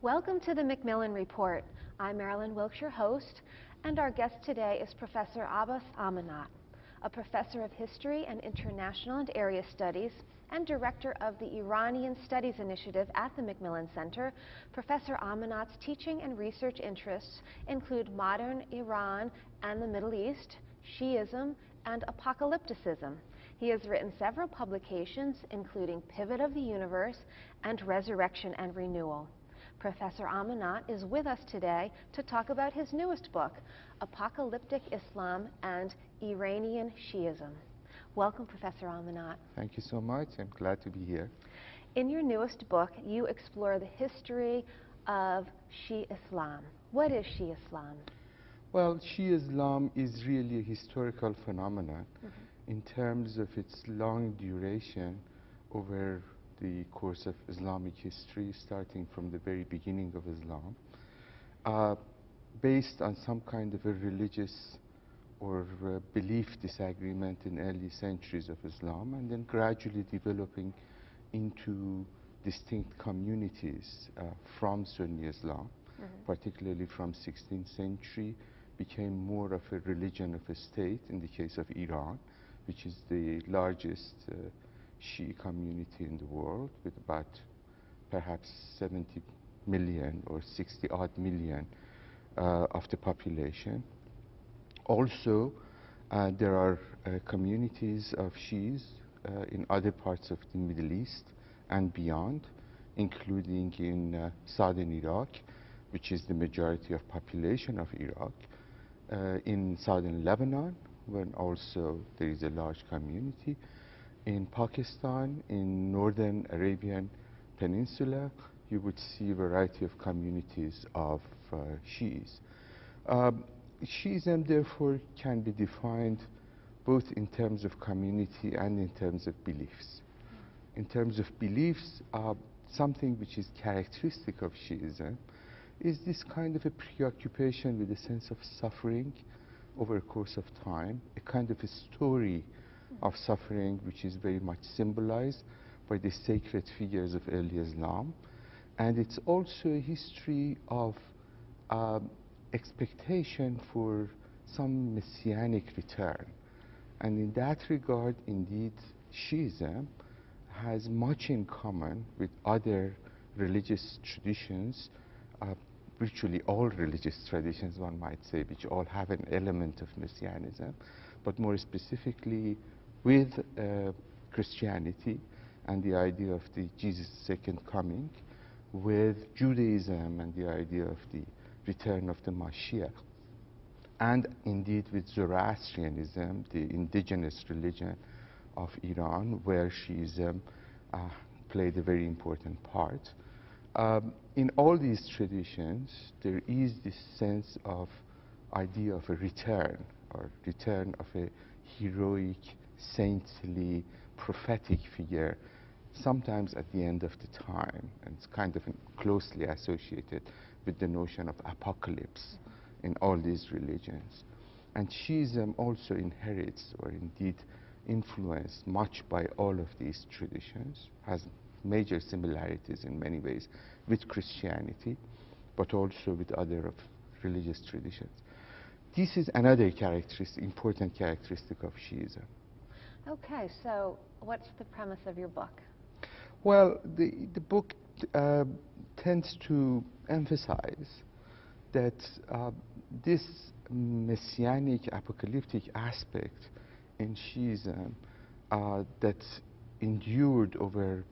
Welcome to the Macmillan Report. I'm Marilyn Wilkes, your host, and our guest today is Professor Abbas Amanat, a professor of history and international and area studies and director of the Iranian Studies Initiative at the Macmillan Center. Professor Amanat's teaching and research interests include modern Iran and the Middle East, Shiism, and apocalypticism. He has written several publications, including Pivot of the Universe and Resurrection and Renewal. Professor Amanat is with us today to talk about his newest book, Apocalyptic Islam and Iranian Shiism. Welcome, Professor Amanat. Thank you so much. I'm glad to be here. In your newest book, you explore the history of Shia Islam. What is Shia Islam? Well, Shia Islam is really a historical phenomenon in terms of its long duration over the course of Islamic history, starting from the very beginning of Islam, based on some kind of a religious or belief disagreement in early centuries of Islam, and then gradually developing into distinct communities from Sunni Islam, particularly from 16th century, became more of a religion of a state in the case of Iran, which is the largest Shia community in the world, with about perhaps 70 million or 60 odd million of the population. Also, there are communities of Shias in other parts of the Middle East and beyond, including in southern Iraq, which is the majority of population of Iraq, in southern Lebanon, where also there is a large community, in Pakistan, in northern Arabian Peninsula, you would see a variety of communities of Shias. Shiism, therefore, can be defined both in terms of community and in terms of beliefs. In terms of beliefs, something which is characteristic of Shiism is this kind of a preoccupation with a sense of suffering over a course of time, a kind of a story of suffering which is very much symbolized by the sacred figures of early Islam. And it's also a history of expectation for some messianic return. And in that regard, indeed, Shiism has much in common with other religious traditions, virtually all religious traditions, one might say, which all have an element of messianism, but more specifically with Christianity and the idea of the Jesus' second coming, with Judaism and the idea of the return of the Mashiach, and indeed with Zoroastrianism, the indigenous religion of Iran, where Shiism played a very important part. In all these traditions, there is this sense of idea of a return, or return of a heroic, saintly, prophetic figure, sometimes at the end of the time, and it's kind of closely associated with the notion of apocalypse in all these religions. And Shiism also inherits, or indeed influenced much by all of these traditions, has major similarities in many ways with Christianity, but also with other religious traditions. This is another characteristic, important characteristic of Shiism. Okay, so what's the premise of your book? Well, the book tends to emphasize that this messianic apocalyptic aspect in Shiism that endured over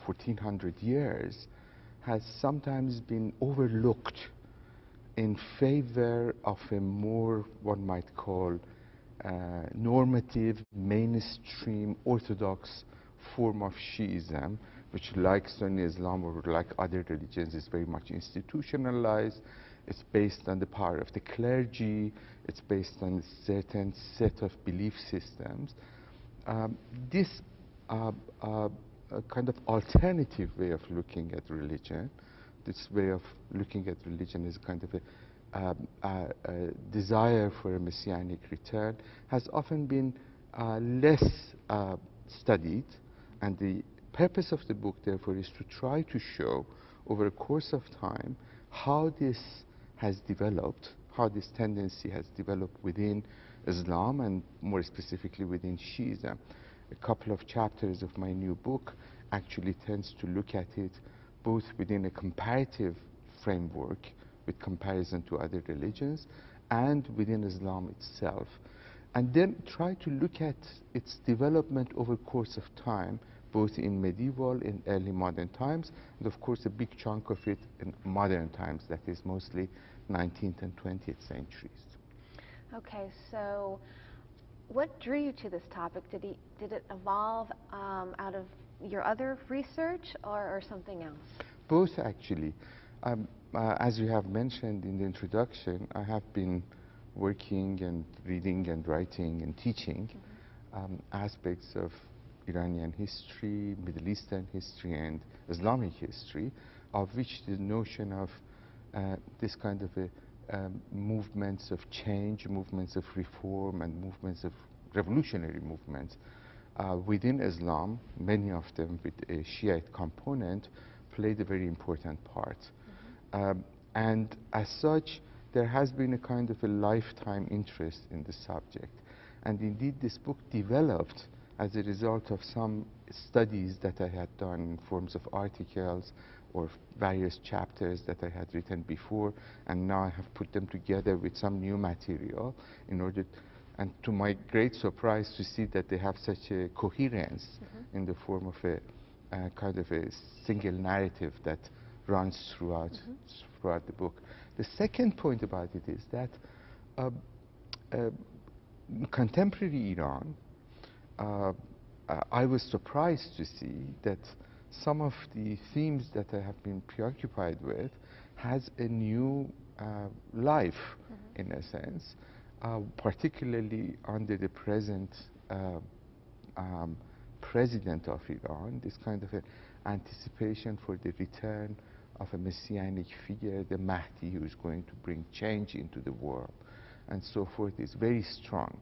1400 years has sometimes been overlooked in favor of a more, one might call, normative, mainstream, orthodox form of Shiism, which, like Sunni Islam or like other religions, is very much institutionalized. It's based on the power of the clergy. It's based on a certain set of belief systems. This kind of alternative way of looking at religion, this way of looking at religion is kind of a desire for a messianic return, has often been less studied, and the purpose of the book, therefore, is to try to show over a course of time how this has developed, how this tendency has developed within Islam and more specifically within Shiism. A couple of chapters of my new book actually tends to look at it both within a comparative framework with comparison to other religions and within Islam itself, and then try to look at its development over course of time, both in medieval and early modern times, and of course a big chunk of it in modern times, that is mostly 19th and 20th centuries. Okay, so what drew you to this topic? Did it evolve out of your other research or something else? Both, actually. As you have mentioned in the introduction, I have been working and reading and writing and teaching aspects of Iranian history, Middle Eastern history, and Islamic history, of which the notion of this kind of movements of change, movements of reform, and movements of revolutionary movements within Islam, many of them with a Shiite component, played a very important part. And as such, there has been a kind of a lifetime interest in the subject. And indeed, this book developed as a result of some studies that I had done in forms of articles or various chapters that I had written before, and now I have put them together with some new material in order, and to my great surprise, to see that they have such a coherence in the form of a kind of a single narrative that runs throughout the book. The second point about it is that contemporary Iran, I was surprised to see that some of the themes that I have been preoccupied with has a new life, in a sense, particularly under the present president of Iran, this kind of an anticipation for the return of a messianic figure, the Mahdi, who is going to bring change into the world, and so forth, is very strong.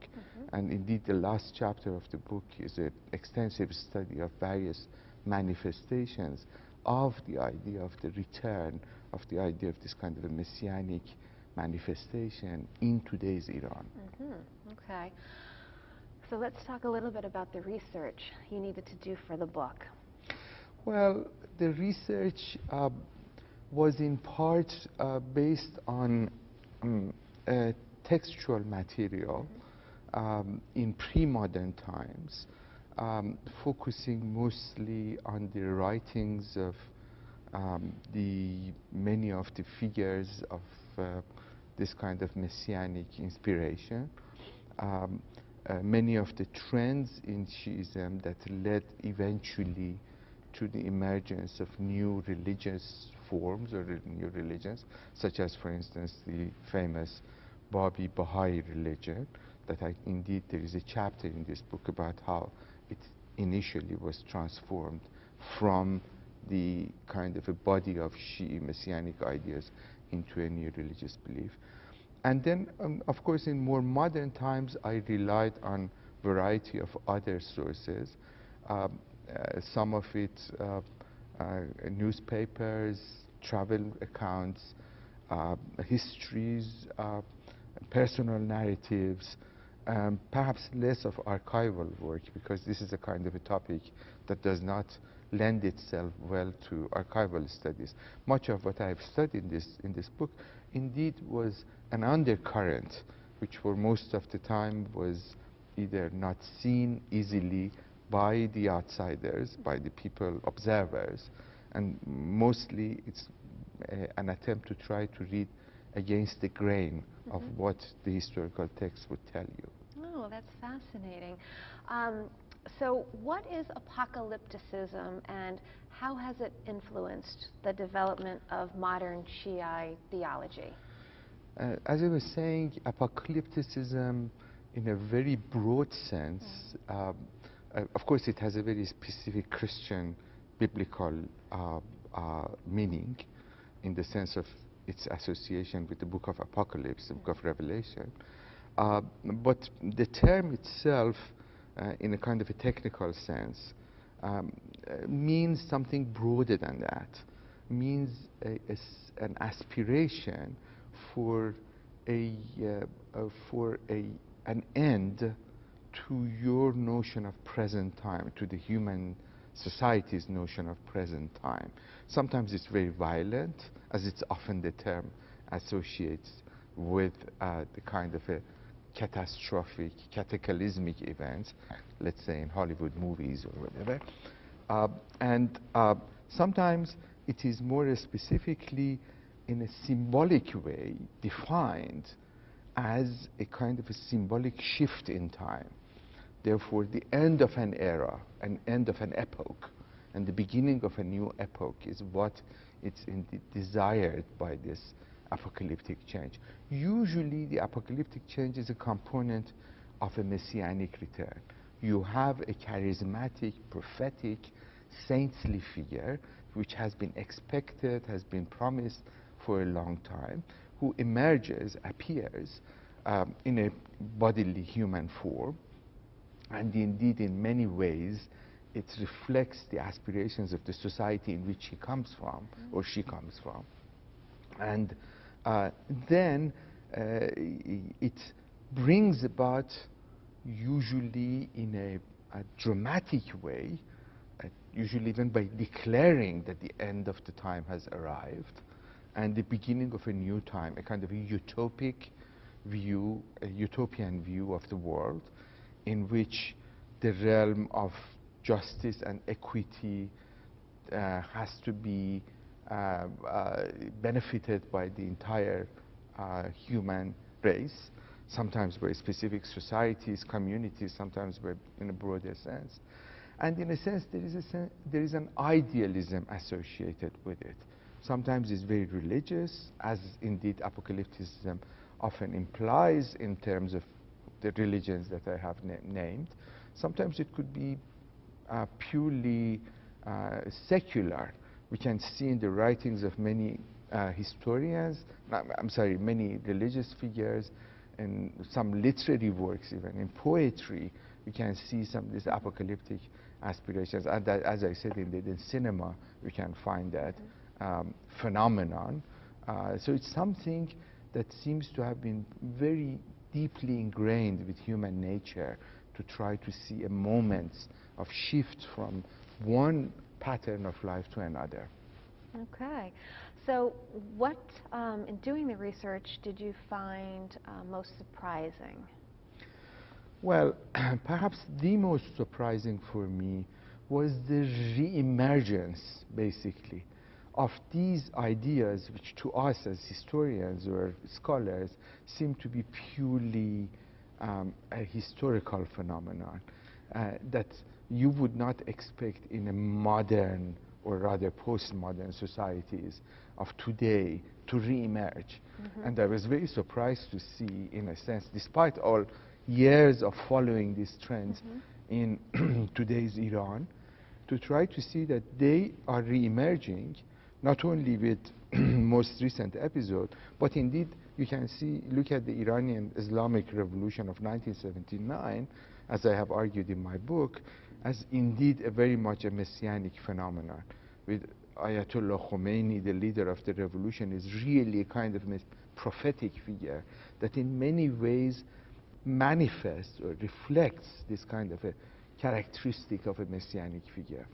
And indeed, the last chapter of the book is an extensive study of various manifestations of the idea of the return of the idea of this kind of a messianic manifestation in today's Iran. Okay. So let's talk a little bit about the research you needed to do for the book. Well, the research was in part based on textual material in pre-modern times, focusing mostly on the writings of many of the figures of this kind of messianic inspiration, many of the trends in Shiism that led eventually to the emergence of new religious forms or new religions, such as, for instance, the famous Babi Baha'i religion, that indeed there is a chapter in this book about how it initially was transformed from the kind of a body of Shi'i messianic ideas into a new religious belief. And then, of course, in more modern times, I relied on a variety of other sources, some of it newspapers, travel accounts, histories, personal narratives, perhaps less of archival work, because this is a kind of a topic that does not lend itself well to archival studies. Much of what I have studied in this book indeed was an undercurrent, which for most of the time was either not seen easily by the outsiders, by the people, observers, and mostly it's an attempt to try to read against the grain of what the historical text would tell you. Oh, that's fascinating. So what is apocalypticism, and how has it influenced the development of modern Shiite theology? As I was saying, apocalypticism, in a very broad sense, of course it has a very specific Christian biblical meaning, in the sense of its association with the book of Apocalypse, the book of Revelation. But the term itself, in a kind of a technical sense, means something broader than that. means an aspiration for an end to your notion of present time, to the human society's notion of present time. Sometimes it's very violent, as it's often the term associates with the kind of a catastrophic, cataclysmic events, let's say in Hollywood movies or whatever. And sometimes it is more specifically in a symbolic way defined as a kind of a symbolic shift in time. Therefore, the end of an era, an end of an epoch, and the beginning of a new epoch is what it's indeed desired by this apocalyptic change. Usually, the apocalyptic change is a component of a messianic return. You have a charismatic, prophetic, saintly figure which has been expected, has been promised for a long time, who emerges, appears in a bodily human form, and indeed in many ways it reflects the aspirations of the society in which he comes from, or she comes from. And then it brings about, usually in a dramatic way, usually even by declaring that the end of the time has arrived and the beginning of a new time, a kind of a utopic view, a utopian view of the world, in which the realm of justice and equity has to be benefited by the entire human race, sometimes by specific societies, communities, sometimes by, in a broader sense. And in a sense, there is an idealism associated with it. Sometimes it's very religious, as indeed apocalypticism often implies in terms of the religions that I have named. Sometimes it could be purely secular. We can see in the writings of many historians, many religious figures, in some literary works, even in poetry, we can see some of these apocalyptic aspirations. And that, as I said, in cinema, we can find that phenomenon. So it's something that seems to have been very deeply ingrained with human nature, to try to see a moment of shift from one pattern of life to another. Okay. So what, in doing the research, did you find most surprising? Well, perhaps the most surprising for me was the re-emergence, basically, of these ideas which to us as historians or scholars seem to be purely a historical phenomenon that you would not expect in a modern, or rather postmodern societies of today to re-emerge. And I was very surprised to see, in a sense, despite all years of following these trends in today's Iran, to try to see that they are re-emerging, not only with most recent episode, but indeed you can see, look at the Iranian Islamic Revolution of 1979, as I have argued in my book, as indeed a very much a messianic phenomenon. With Ayatollah Khomeini, the leader of the revolution, is really a kind of prophetic figure that in many ways manifests or reflects this kind of a characteristic of a messianic figure.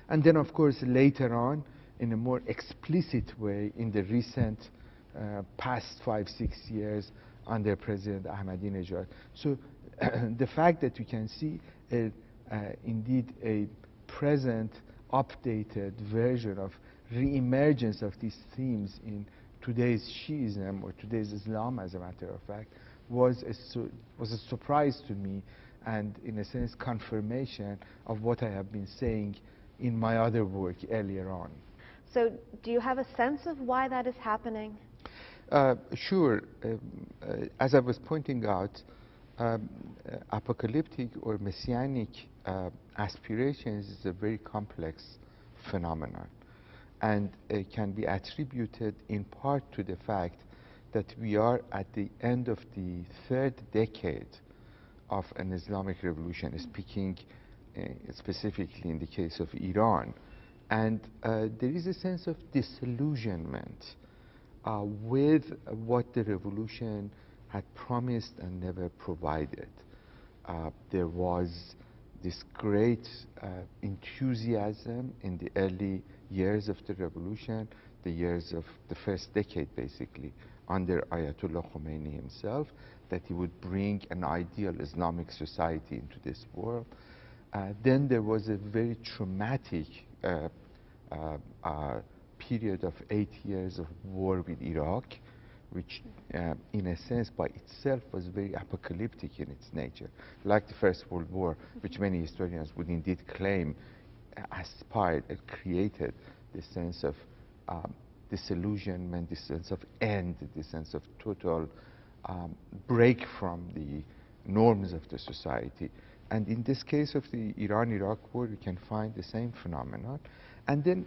And then, of course, later on, in a more explicit way, in the recent past 5-6 years under President Ahmadinejad. So the fact that you can see indeed a present, updated version of re-emergence of these themes in today's Shiism or today's Islam, as a matter of fact, was a surprise to me, and in a sense confirmation of what I have been saying in my other work earlier on. So do you have a sense of why that is happening? Sure. As I was pointing out, apocalyptic or messianic aspirations is a very complex phenomenon, and it can be attributed in part to the fact that we are at the end of the third decade of an Islamic revolution, speaking specifically in the case of Iran, And there is a sense of disillusionment with what the revolution had promised and never provided. There was this great enthusiasm in the early years of the revolution, the years of the first decade basically, under Ayatollah Khomeini himself, that he would bring an ideal Islamic society into this world. Then there was a very traumatic period of 8 years of war with Iraq, which in a sense by itself was very apocalyptic in its nature, like the First World War, which many historians would indeed claim aspired and created this sense of disillusionment, this sense of end, this sense of total break from the norms of the society. And in this case of the Iran-Iraq war, you can find the same phenomenon. And then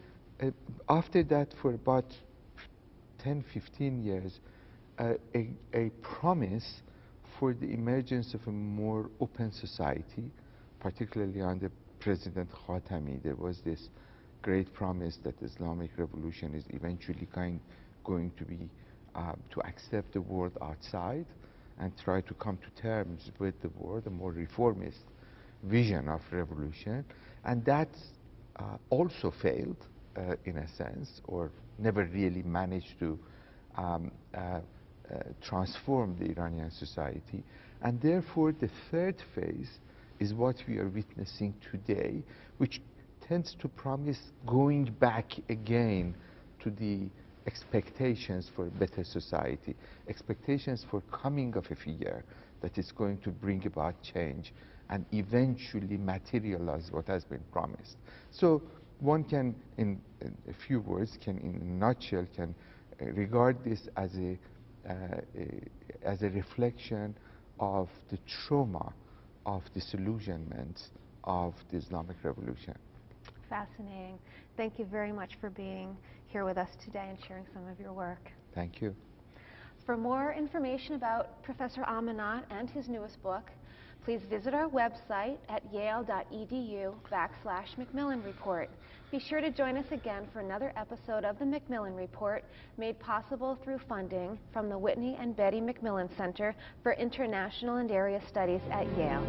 after that, for about 10, 15 years, a promise for the emergence of a more open society, particularly under President Khatami. There was this great promise that the Islamic revolution is eventually going to be to accept the world outside and try to come to terms with the world, a more reformist vision of revolution. And that also failed in a sense, or never really managed to transform the Iranian society. And therefore the third phase is what we are witnessing today, which tends to promise going back again to the expectations for a better society, expectations for coming of a figure that is going to bring about change and eventually materialize what has been promised. So one can, in a few words, in a nutshell, can regard this as a reflection of the trauma of disillusionment of the Islamic revolution. Fascinating. Thank you very much for being here with us today and sharing some of your work. Thank you. For more information about Professor Amanat and his newest book, please visit our website at yale.edu/Macmillan Report. Be sure to join us again for another episode of the Macmillan Report, made possible through funding from the Whitney and Betty Macmillan Center for International and Area Studies at Yale.